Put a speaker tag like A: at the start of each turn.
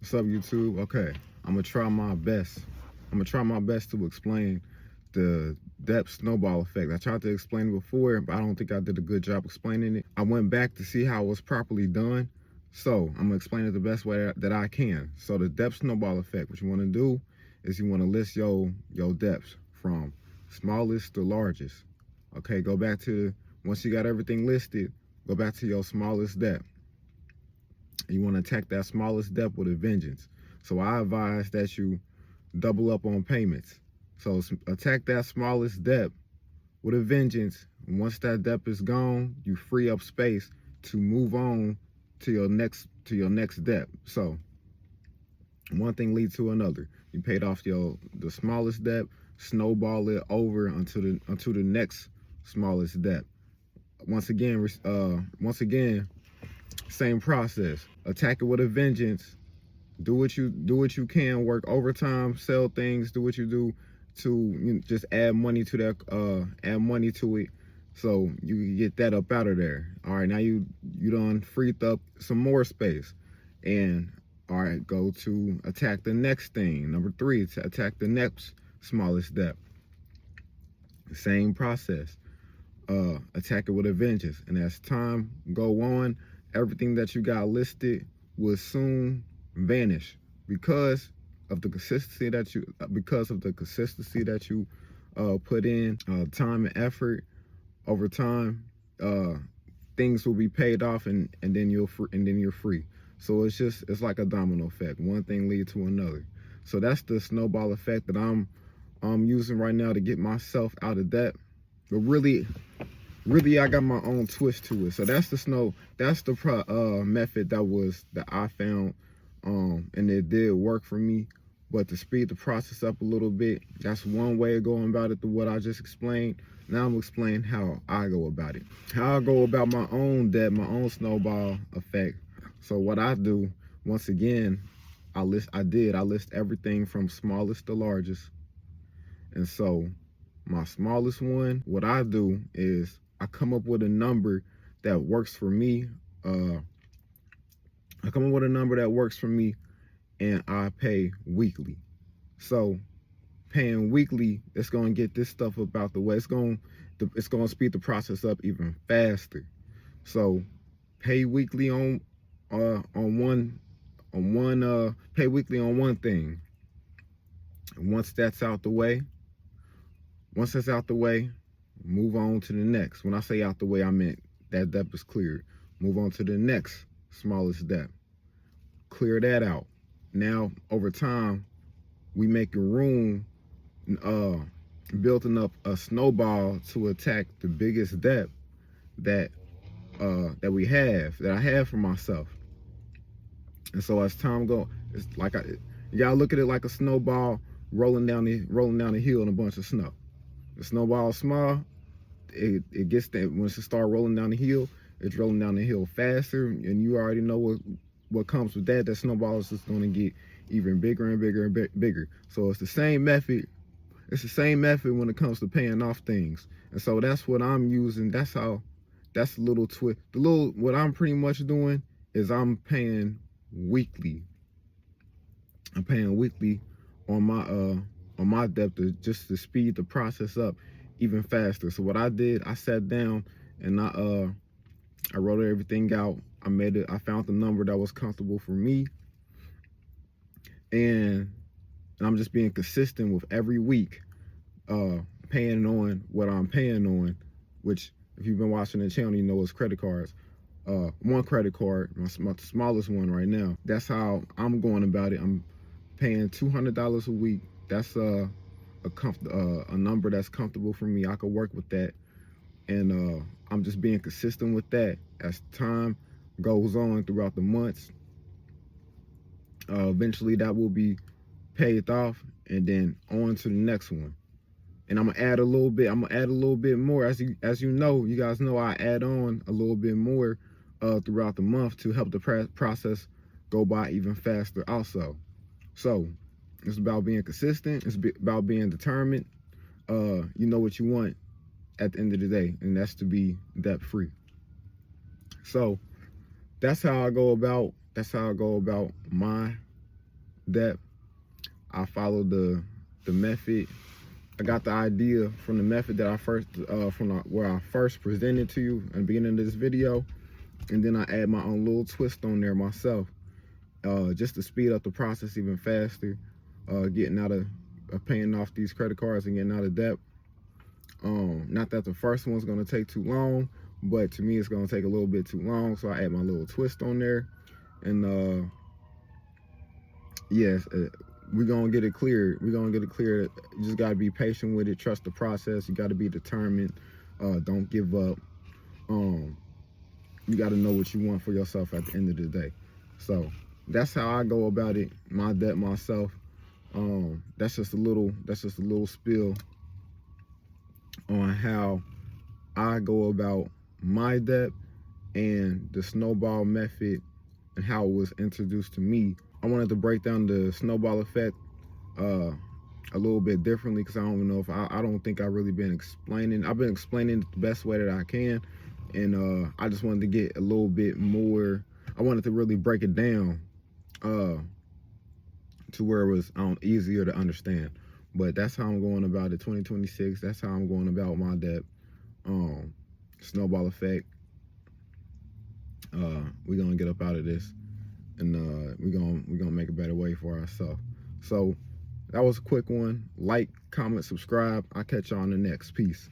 A: What's up, YouTube? Okay, I'm gonna try my best. I'm gonna try my best to explain the depth snowball effect. I tried to explain it before, but I don't think I did a good job explaining it. I went back to see how it was properly done, so I'm gonna explain it the best way that I can. So the depth snowball effect, what you wanna do is you wanna list your depths from smallest to largest. Okay, go back to, once you got everything listed, go back to your smallest depth. You want to attack that smallest depth with a vengeance. So I advise that you double up on payments. So attack that smallest depth with a vengeance. Once that depth is gone, you free up space to move on to your next depth. So one thing leads to another. You paid off the smallest depth, snowball it over until the next smallest depth. Once again, same process. Attack it with a vengeance. Do what you can. Work overtime. Sell things. Do what you do to just add money to that. Add money to it, so you can get that up out of there. All right. Now you done freed up some more space, and all right, go to attack the next thing. Number 3, to attack the next smallest depth. Same process. Attack it with a vengeance, and as time go on, everything that you got listed will soon vanish because of the consistency that you put in, time and effort. Over time, things will be paid off, and then you're free. So it's like a domino effect. One thing leads to another. So that's the snowball effect that I'm using right now to get myself out of debt. But really I got my own twist to it. So that's the method that I found, and it did work for me. But to speed the process up a little bit, that's one way of going about it, to what I just explained. Now I'm explaining how I go about it, how I go about my own debt, my own snowball effect. So what I do, once again, I list everything from smallest to largest. And so my smallest one, what I do is I come up with a number that works for me. And I pay weekly. So paying weekly, it's gonna get this stuff up out the way. It's gonna speed the process up even faster. So pay weekly on one thing. And once that's out the way, move on to the next. When I say out the way, I meant that depth is cleared. Move on to the next smallest depth. Clear that out. Now, over time, we making room, building up a snowball to attack the biggest depth that I have for myself. And so as time goes, it's like you gotta look at it like a snowball rolling down the hill in a bunch of snow. The snowball is small. It gets that once it start rolling down the hill, it's rolling down the hill faster, and you already know what comes with that. That snowball is just going to get even bigger and bigger and bigger. So it's the same method. It's the same method when it comes to paying off things. And so that's what I'm using. That's a little twist. What I'm pretty much doing is I'm paying weekly. I'm paying weekly on my debt, just to speed the process up even faster. So what I did, I sat down and I wrote everything out. I found the number that was comfortable for me, and I'm just being consistent with every week, paying on what I'm paying on, which, if you've been watching the channel, you know it's credit cards. One credit card, my smallest one right now. That's how I'm going about it. I'm paying $200 a week. That's a number that's comfortable for me. I could work with that, and I'm just being consistent with that. As time goes on throughout the months, eventually that will be paid off, and then on to the next one. And I'm gonna add a little bit more. As you know, you guys know, I add on a little bit more throughout the month to help the process go by even faster also. So it's about being consistent. It's about being determined. You know what you want at the end of the day, and that's to be debt free. So that's how I go about my debt. I followed the method. I got the idea from the method that I first where I first presented to you in the beginning of this video, and then I add my own little twist on there myself, just to speed up the process even faster, getting out of paying off these credit cards and getting out of debt. Not that the first one's gonna take too long, but to me it's gonna take a little bit too long, so I add my little twist on there. And yes, we're gonna get it cleared. We're gonna get it cleared. You just gotta be patient with it, trust the process. You gotta be determined. Don't give up. You gotta know what you want for yourself at the end of the day. So that's how I go about it, my debt myself. That's just a little spill on how I go about my debt and the snowball method and how it was introduced to me. I wanted to break down the snowball effect a little bit differently, because I don't know if I don't think I've really been explaining. I've been explaining it the best way that I can, and I just wanted to get a little bit more. I wanted to really break it down to where it was easier to understand. But that's how I'm going about it. 2026. That's how I'm going about my debt. Snowball effect. We're gonna get up out of this, and we're gonna make a better way for ourselves. So that was a quick one. Like, comment, subscribe. I'll catch y'all on the next. Peace.